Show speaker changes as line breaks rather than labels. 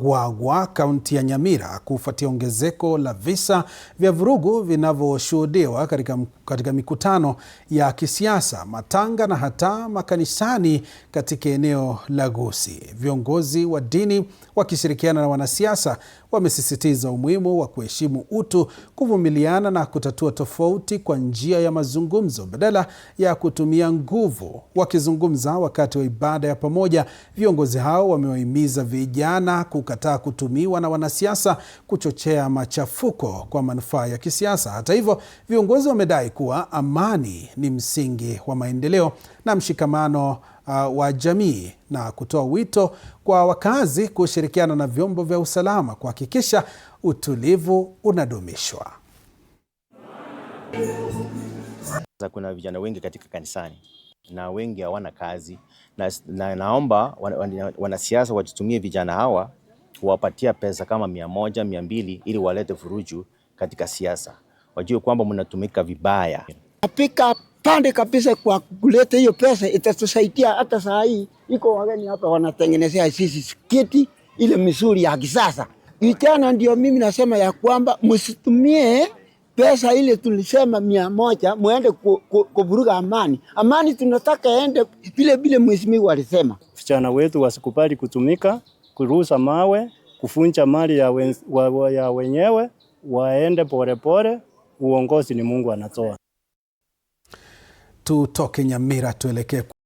Magwagwa, kaunti ya Nyamira, kufuatia ongezeko la visa vya vurugu vinavyoshuhudiwa katika mikutano ya kisiasa, matanga na hata makanisani katika eneo la Gusii. Viongozi wa dini wakishirikiana na wanasiasa wamesisitiza umuhimu wa kuheshimu utu, kuvumiliana na kutatua tofauti kwa njia ya mazungumzo badala ya kutumia nguvu. Wakizungumza wakati wa ibada ya pamoja, viongozi hao wamewahimiza vijana kukataa kutumiwa na wanasiasa kuchochea machafuko kwa manufaa ya kisiasa. Hata hivyo, viongozi wamedai kuwa amani ni msingi wa maendeleo na mshikamano wa jamii, na kutoa wito kwa wakazi kushirikiana na vyombo vya usalama kuhakikisha utulivu unadumishwa.
Kuna vijana wengi katika kanisani na wengi hawana kazi, na naomba wanasiasa wajitumie vijana hawa kuwapatia pesa kama 100, 200 ili walete furuju katika siasa. Wajue kwamba mnatumika vibaya.
Napika pande kabisa kwa kuleta hiyo pesa, itatusaidia. Hata saa hii iko wageni hapa wanatengenezea sisi sketi ile misuri ya kisasa. Vijana ndio mimi nasema ya kwamba msitumie pesa ile tulisema 100 muende kuvuruga amani. Amani tunataka ende vile mheshimiwa alisema.
Vijana wetu wasikubali kutumika, kuruhusa mawe, kufunja mali ya wenyewe, waende pole. Uongozi ni Mungu anatoa.
Tutoke Nyamira tuelekee